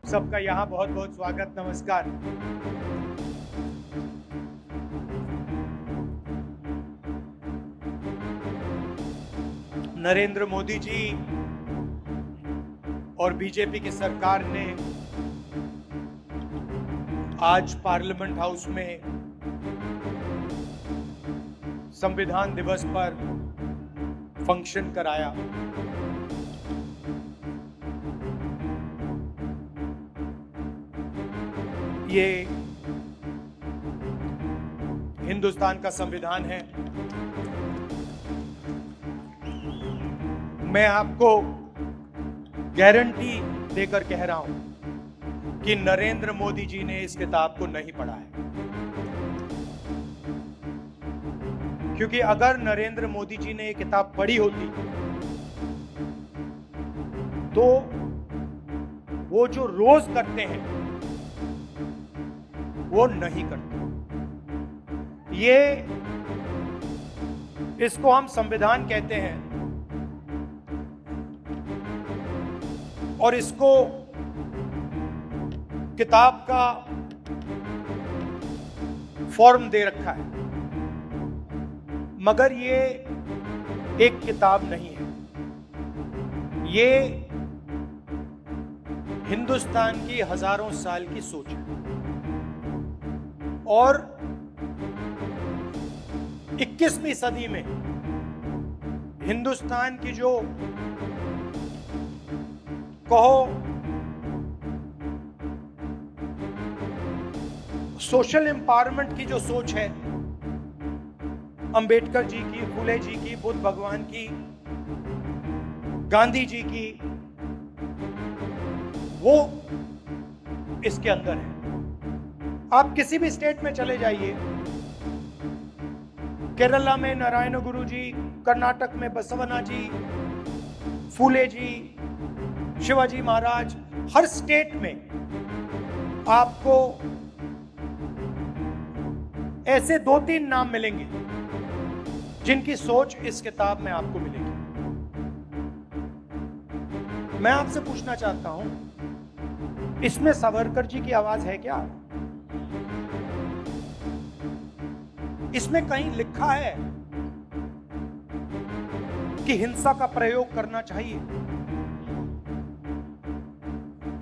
सबका यहाँ बहुत बहुत स्वागत, नमस्कार। नरेंद्र मोदी जी और बीजेपी की सरकार ने आज पार्लियामेंट हाउस में संविधान दिवस पर फंक्शन कराया। ये हिंदुस्तान का संविधान है। मैं आपको गारंटी देकर कह रहा हूं कि नरेंद्र मोदी जी ने इस किताब को नहीं पढ़ा है, क्योंकि अगर नरेंद्र मोदी जी ने ये किताब पढ़ी होती तो वो जो रोज करते हैं वो नहीं करते। इसको हम संविधान कहते हैं और इसको किताब का फॉर्म दे रखा है, मगर ये एक किताब नहीं है। ये हिंदुस्तान की हजारों साल की सोच है और 21वीं सदी में हिंदुस्तान की जो कहो सोशल एम्पावरमेंट की जो सोच है, अंबेडकर जी की, फुले जी की, बुद्ध भगवान की, गांधी जी की, वो इसके अंदर है। आप किसी भी स्टेट में चले जाइए, केरला में नारायण गुरु जी, कर्नाटक में बसवना जी, फूले जी, शिवाजी महाराज, हर स्टेट में आपको ऐसे 2-3 नाम मिलेंगे जिनकी सोच इस किताब में आपको मिलेगी। मैं आपसे पूछना चाहता हूं, इसमें सावरकर जी की आवाज है क्या? इसमें कहीं लिखा है कि हिंसा का प्रयोग करना चाहिए?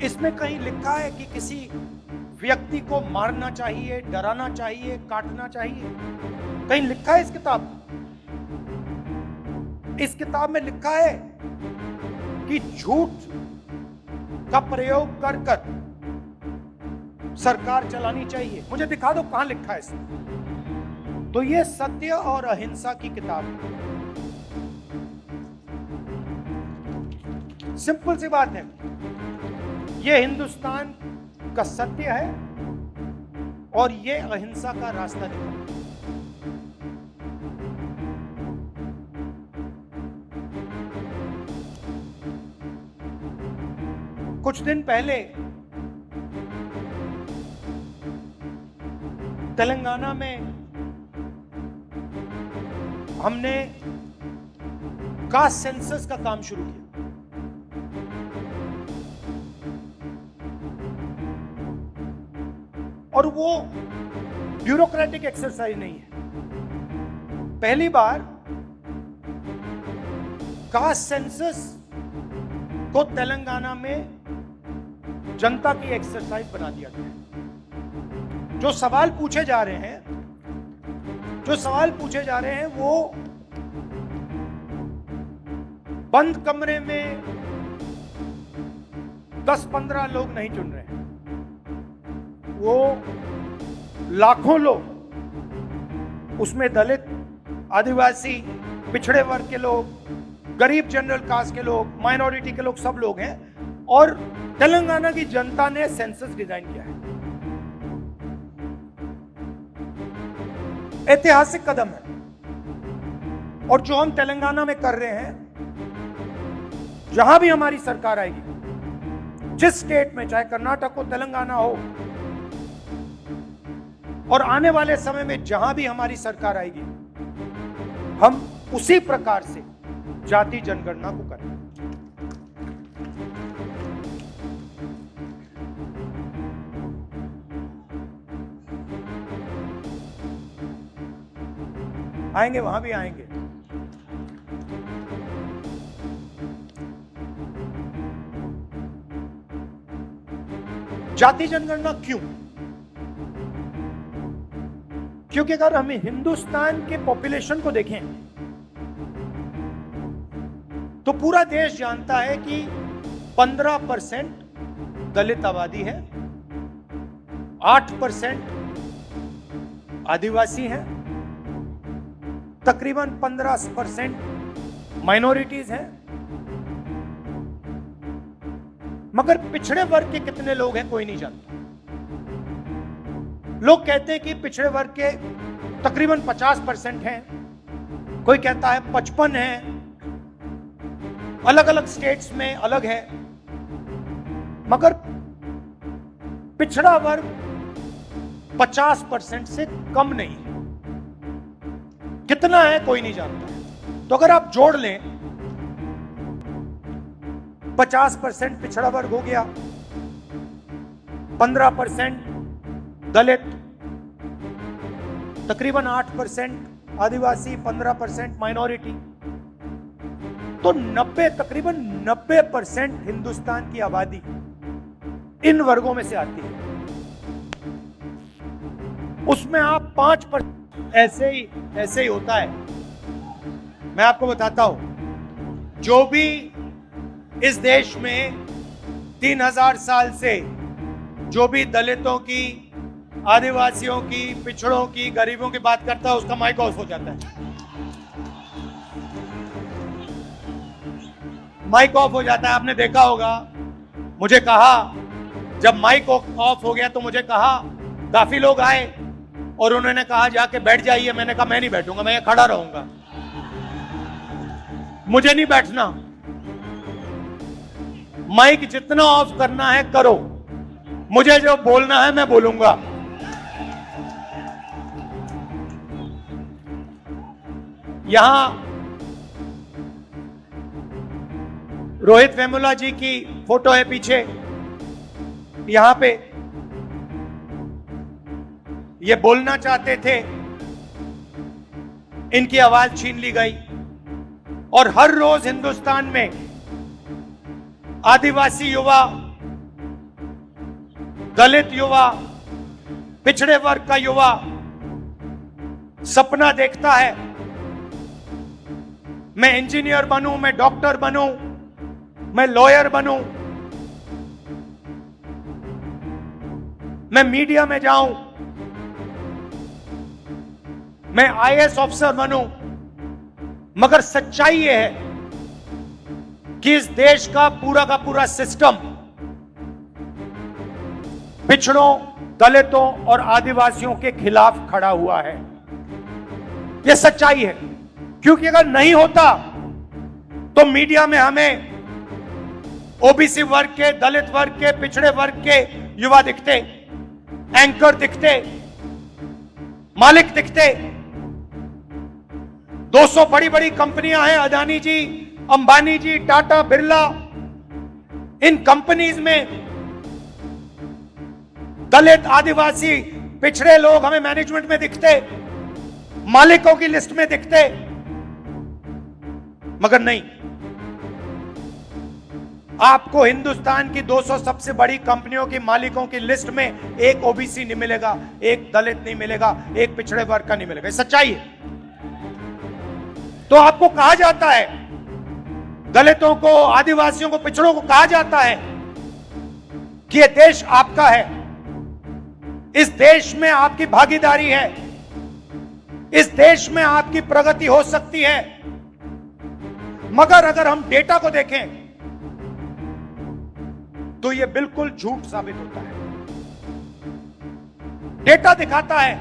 इसमें कहीं लिखा है कि किसी व्यक्ति को मारना चाहिए, डराना चाहिए, काटना चाहिए? कहीं लिखा है इस किताब में? इस किताब में लिखा है कि झूठ का प्रयोग कर कर सरकार चलानी चाहिए? मुझे दिखा दो कहां लिखा है इसमें। तो ये सत्य और अहिंसा की किताब है। सिंपल सी बात है, ये हिंदुस्तान का सत्य है और ये अहिंसा का रास्ता दिखाता है। कुछ दिन पहले तेलंगाना में हमने कास्ट सेंसस का काम शुरू किया। और वो ब्यूरोक्रेटिक एक्सरसाइज नहीं है। पहली बार कास्ट सेंसस को तेलंगाना में जनता की एक्सरसाइज बना दिया गया। जो सवाल पूछे जा रहे हैं वो बंद कमरे में 10-15 लोग नहीं चुन रहे हैं, वो लाखों लोग, उसमें दलित, आदिवासी, पिछड़े वर्ग के लोग, गरीब जनरल कास्ट के लोग, माइनॉरिटी के लोग, सब लोग हैं। और तेलंगाना की जनता ने सेंसस डिजाइन किया है। ऐतिहासिक कदम है। और जो हम तेलंगाना में कर रहे हैं, जहां भी हमारी सरकार आएगी, जिस स्टेट में, चाहे कर्नाटक हो, तेलंगाना हो, और आने वाले समय में जहां भी हमारी सरकार आएगी, हम उसी प्रकार से जाति जनगणना को करें। आएंगे, वहां भी आएंगे। जाति जनगणना क्यों? क्योंकि अगर हम हिंदुस्तान के पॉपुलेशन को देखें तो पूरा देश जानता है कि 15% दलित आबादी है, 8% आदिवासी हैं, तकरीबन 15% माइनॉरिटीज हैं। मगर पिछड़े वर्ग के कितने लोग हैं कोई नहीं जानता। लोग कहते हैं कि पिछड़े वर्ग के तकरीबन 50% हैं, कोई कहता है 55 है, अलग अलग स्टेट्स में अलग है। मगर पिछड़ा वर्ग 50% से कम नहीं है। कितना है कोई नहीं जानता। तो अगर आप जोड़ लें 50% पिछड़ा वर्ग हो गया, 15% दलित, तकरीबन 8% आदिवासी, 15% माइनॉरिटी, तो 90 तकरीबन 90% हिंदुस्तान की आबादी इन वर्गों में से आती है। उसमें आप 5% ऐसे ही होता है। मैं आपको बताता हूं, जो भी इस देश में 3000 साल से जो भी दलितों की, आदिवासियों की, पिछड़ों की, गरीबों की बात करता है, उसका माइक ऑफ हो जाता है। माइक ऑफ हो जाता है। आपने देखा होगा, मुझे कहा जब माइक ऑफ हो गया तो मुझे कहा, काफी लोग आए और उन्होंने कहा जाके बैठ जाइए। मैंने कहा मैं नहीं बैठूंगा, मैं खड़ा रहूंगा, मुझे नहीं बैठना। माइक जितना ऑफ करना है करो, मुझे जो बोलना है मैं बोलूंगा। यहां रोहित वेमुला जी की फोटो है पीछे, यहां पे ये बोलना चाहते थे, इनकी आवाज छीन ली गई। और हर रोज हिंदुस्तान में आदिवासी युवा, दलित युवा, पिछड़े वर्ग का युवा सपना देखता है, मैं इंजीनियर बनूं, मैं डॉक्टर बनूं, मैं लॉयर बनूं, मैं मीडिया में जाऊं, मैं आईएएस ऑफिसर बनूं। मगर सच्चाई यह है कि इस देश का पूरा सिस्टम पिछड़ों, दलितों और आदिवासियों के खिलाफ खड़ा हुआ है। यह सच्चाई है। क्योंकि अगर नहीं होता तो मीडिया में हमें ओबीसी वर्ग के, दलित वर्ग के, पिछड़े वर्ग के युवा दिखते, एंकर दिखते, मालिक दिखते। 200 बड़ी बड़ी कंपनियां हैं, अदानी जी, अंबानी जी, टाटा, बिरला। इन कंपनीज में दलित, आदिवासी, पिछड़े लोग हमें मैनेजमेंट में दिखते, मालिकों की लिस्ट में दिखते। मगर नहीं, आपको हिंदुस्तान की 200 सबसे बड़ी कंपनियों की मालिकों की लिस्ट में एक ओबीसी नहीं मिलेगा, एक दलित नहीं मिलेगा, एक पिछड़े वर्ग का नहीं मिलेगा। सच्चाई है। तो आपको कहा जाता है, दलितों को, आदिवासियों को, पिछड़ों को कहा जाता है कि यह देश आपका है, इस देश में आपकी भागीदारी है, इस देश में आपकी प्रगति हो सकती है। मगर अगर हम डेटा को देखें तो यह बिल्कुल झूठ साबित होता है। डेटा दिखाता है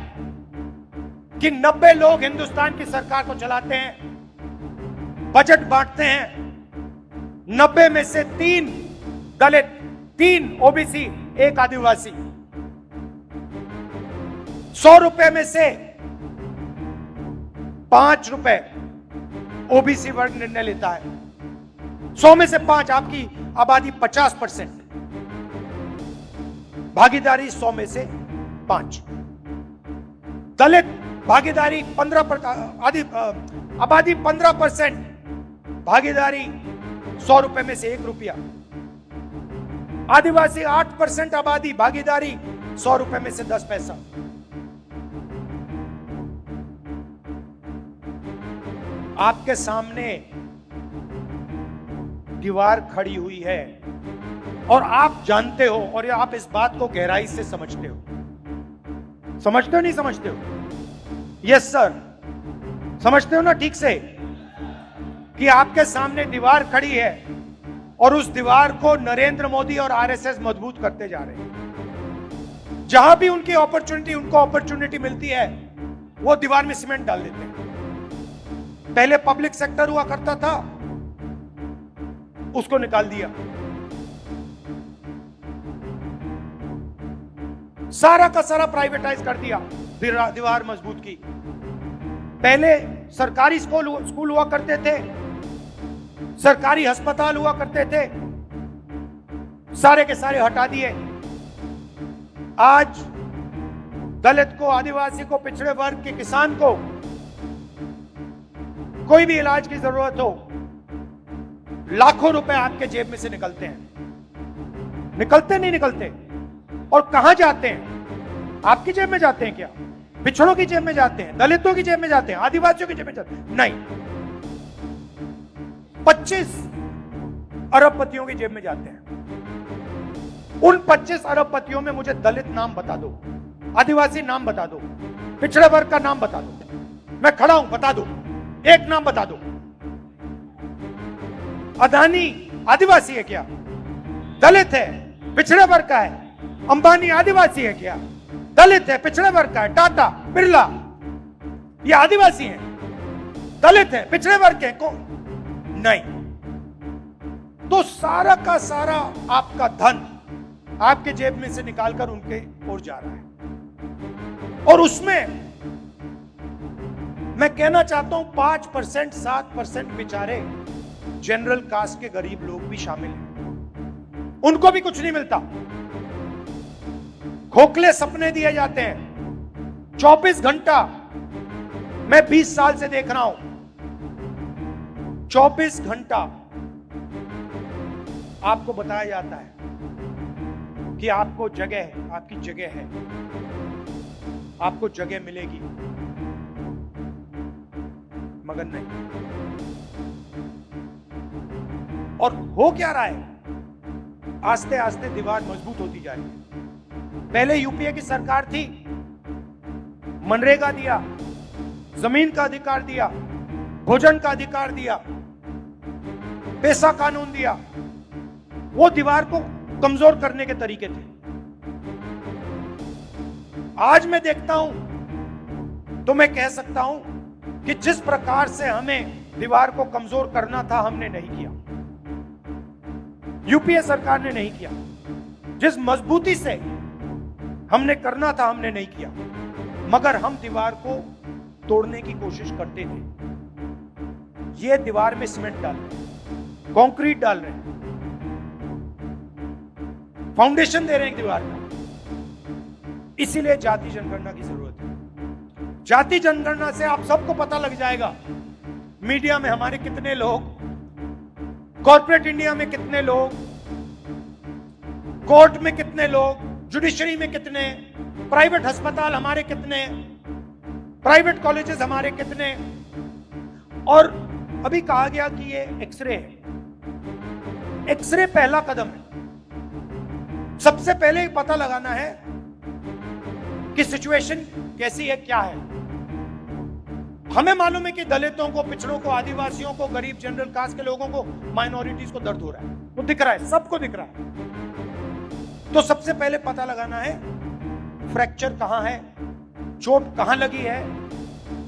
कि 90 लोग हिंदुस्तान की सरकार को चलाते हैं, बजट बांटते हैं। 90 में से 3 दलित, 3 ओबीसी, 1 आदिवासी। 100 रुपए में से 5 रुपए ओबीसी वर्ग निर्णय लेता है। 100 में से 5, आपकी आबादी 50%, भागीदारी 100 में से 5। दलित भागीदारी 15%, आबादी 15%, भागीदारी 100 रुपए में से 1 रुपया। आदिवासी 8% आबादी, भागीदारी 100 रुपए में से 10 पैसा। आपके सामने दीवार खड़ी हुई है और आप जानते हो और आप इस बात को गहराई से समझते हो। समझते हो नहीं समझते हो? यस सर, समझते हो ना ठीक से कि आपके सामने दीवार खड़ी है और उस दीवार को नरेंद्र मोदी और आरएसएस मजबूत करते जा रहे हैं। जहां भी उनको अपॉर्चुनिटी मिलती है वो दीवार में सीमेंट डाल देते हैं। पहले पब्लिक सेक्टर हुआ करता था, उसको निकाल दिया, सारा का सारा प्राइवेटाइज कर दिया, दीवार मजबूत की। पहले सरकारी स्कूल हुआ करते थे, सरकारी अस्पताल हुआ करते थे, सारे के सारे हटा दिए। आज दलित को, आदिवासी को, पिछड़े वर्ग के किसान को कोई भी इलाज की जरूरत हो, लाखों रुपए आपके जेब में से निकलते हैं। निकलते नहीं निकलते? और कहां जाते हैं? आपकी जेब में जाते हैं क्या? पिछड़ों की जेब में जाते हैं? दलितों की जेब में जाते हैं? आदिवासियों की जेब में जाते हैं? नहीं, 25 अरबपतियों की जेब में जाते हैं। उन 25 अरबपतियों में मुझे दलित नाम बता दो, आदिवासी नाम बता दो, पिछड़े वर्ग का नाम बता दो। मैं खड़ा हूं, बता दो, एक नाम बता दो। अदानी आदिवासी है क्या? दलित है, पिछड़े वर्ग का है। अंबानी आदिवासी है क्या? दलित है, पिछड़े वर्ग का है। टाटा, बिरला, ये आदिवासी हैं, दलित है, पिछड़े वर्ग के को नहीं। तो सारा का सारा आपका धन आपके जेब में से निकालकर उनके ओर जा रहा है। और उसमें मैं कहना चाहता हूं 5%, 7% बेचारे जनरल कास्ट के गरीब लोग भी शामिल हैं। उनको भी कुछ नहीं मिलता, खोखले सपने दिए जाते हैं। 24 घंटा मैं 20 साल से देख रहा हूं, 24 घंटा आपको बताया जाता है कि आपको जगह है, आपकी जगह है, आपको जगह मिलेगी, मगर नहीं। और हो क्या रहा है? आस्ते आस्ते दीवार मजबूत होती जा रही है। पहले यूपीए की सरकार थी, मनरेगा दिया, जमीन का अधिकार दिया, भोजन का अधिकार दिया, पैसा कानून दिया। वो दीवार को कमजोर करने के तरीके थे। आज मैं देखता हूं तो मैं कह सकता हूं कि जिस प्रकार से हमें दीवार को कमजोर करना था, हमने नहीं किया। यूपीए सरकार ने नहीं किया। जिस मजबूती से हमने करना था, हमने नहीं किया। मगर हम दीवार को तोड़ने की कोशिश करते थे। ये दीवार में सीमेंट डाल रहे हैं, कंक्रीट डाल रहे हैं, फाउंडेशन दे रहे हैं दीवार का। इसीलिए जाति जनगणना की जरूरत है। जाति जनगणना से आप सबको पता लग जाएगा मीडिया में हमारे कितने लोग, कॉर्पोरेट इंडिया में कितने लोग, कोर्ट में कितने लोग, जुडिशरी में कितने, प्राइवेट अस्पताल हमारे कितने, प्राइवेट कॉलेजेस हमारे कितने। और अभी कहा गया कि ये एक्सरे है। एक्सरे पहला कदम है। सबसे पहले पता लगाना है कि सिचुएशन कैसी है, क्या है। हमें मालूम है कि दलितों को, पिछड़ों को, आदिवासियों को, गरीब जनरल कास्ट के लोगों को, माइनॉरिटीज को दर्द हो रहा है, वो दिख रहा है, सबको दिख रहा है। तो सबसे पहले पता लगाना है फ्रैक्चर कहां है, चोट कहां लगी है,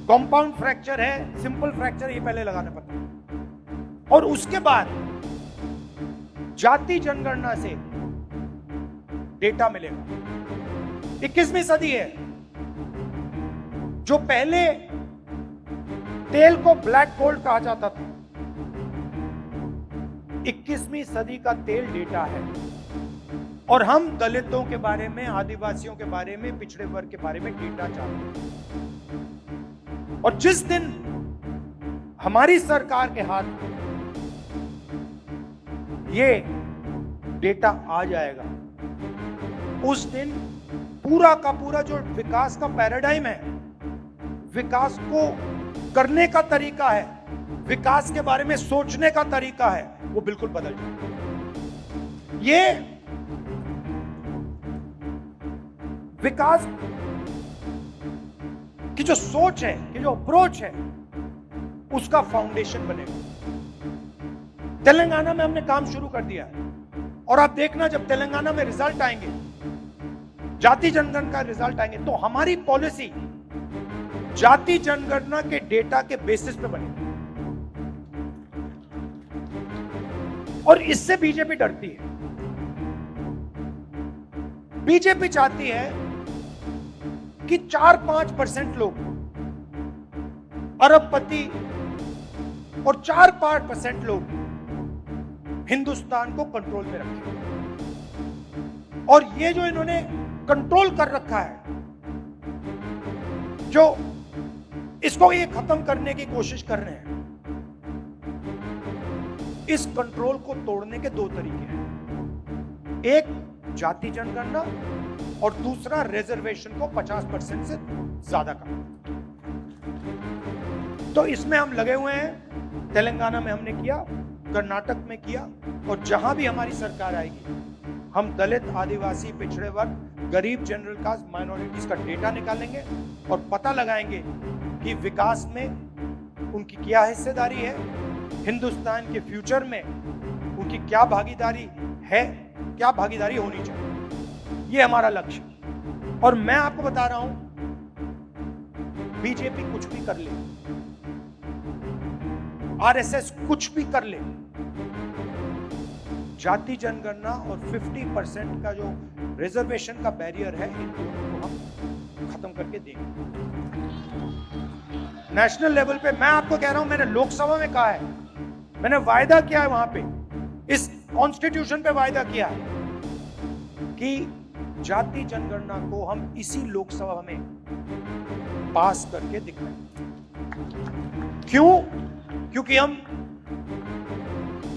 कंपाउंड फ्रैक्चर है, सिंपल फ्रैक्चर, ये पहले लगाना पड़ता है। और उसके बाद जाति जनगणना से डेटा मिलेगा। 21वीं सदी है। जो पहले तेल को ब्लैक गोल्ड कहा जाता था, 21वीं सदी का तेल डेटा है। और हम दलितों के बारे में, आदिवासियों के बारे में, पिछड़े वर्ग के बारे में डेटा चाहते हैं। और जिस दिन हमारी सरकार के हाथ में ये डेटा आ जाएगा, उस दिन पूरा का पूरा जो विकास का पैराडाइम है, विकास को करने का तरीका है, विकास के बारे में सोचने का तरीका है, वो बिल्कुल बदल जाएगा। ये विकास की जो सोच है, की जो अप्रोच है, उसका फाउंडेशन बनेगा। तेलंगाना में हमने काम शुरू कर दिया है और आप देखना जब तेलंगाना में रिजल्ट आएंगे, जाति जनगणना का रिजल्ट आएंगे, तो हमारी पॉलिसी जाति जनगणना के डेटा के बेसिस पे बनेगी। और इससे बीजेपी डरती है। बीजेपी चाहती है कि 4-5% लोग अरबपति और 4-5% लोग हिंदुस्तान को कंट्रोल में रखें। और ये जो इन्होंने कंट्रोल कर रखा है, जो इसको ये खत्म करने की कोशिश कर रहे हैं, इस कंट्रोल को तोड़ने के 2 तरीके हैं। एक जाति जनगणना और दूसरा रिजर्वेशन को 50% से ज्यादा करना। तो इसमें हम लगे हुए हैं। तेलंगाना में हमने किया, कर्नाटक में किया, और जहां भी हमारी सरकार आएगी, हम दलित, आदिवासी, पिछड़े वर्ग, गरीब, जनरल कास्ट, माइनॉरिटीज का डेटा निकालेंगे और पता लगाएंगे कि विकास में उनकी क्या हिस्सेदारी है, हिंदुस्तान के फ्यूचर में उनकी क्या भागीदारी है, क्या भागीदारी होनी चाहिए। ये हमारा लक्ष्य। और मैं आपको बता रहा हूं, बीजेपी कुछ भी कर ले, आरएसएस कुछ भी कर ले, जाति जनगणना और 50% का जो रिजर्वेशन का बैरियर है, इन दोनों को हम खत्म करके देंगे। नेशनल लेवल पे मैं आपको कह रहा हूं, मैंने लोकसभा में कहा है, मैंने वायदा किया है, वहां पे इस कॉन्स्टिट्यूशन पे वायदा किया है कि जाति जनगणना को हम इसी लोकसभा में पास करके दिखाएंगे। क्यों? क्योंकि हम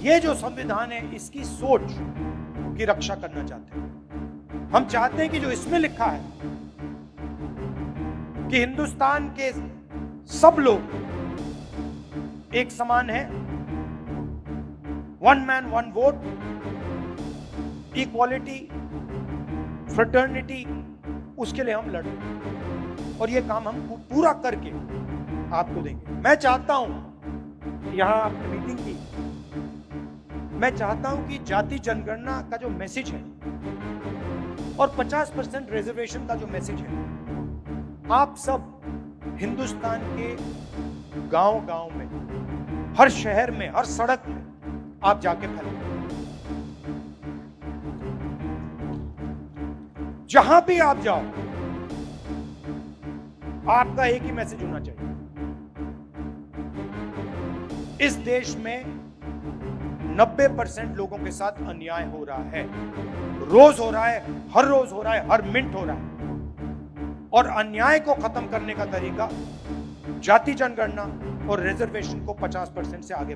ये जो संविधान है, इसकी सोच की रक्षा करना चाहते हैं। हम चाहते हैं कि जो इसमें लिखा है कि हिंदुस्तान के सब लोग एक समान है, 1 मैन 1 वोट, इक्वालिटी, फ्रेटर्निटी, उसके लिए हम लड़ रहे हैं और ये काम हम पूरा करके आपको देंगे। मैं चाहता हूं, यहां आपने मीटिंग की, मैं चाहता हूं कि जाति जनगणना का जो मैसेज है और 50% रिजर्वेशन का जो मैसेज है, आप सब हिंदुस्तान के गांव-गांव में, हर शहर में, हर सड़क में आप जाके फैलाएं। जहां भी आप जाओ, आपका एक ही मैसेज होना चाहिए, इस देश में 90% लोगों के साथ अन्याय हो रहा है, रोज हो रहा है, हर रोज हो रहा है, हर मिनट हो रहा है। और अन्याय को खत्म करने का तरीका जाति जनगणना और रिजर्वेशन को 50% से आगे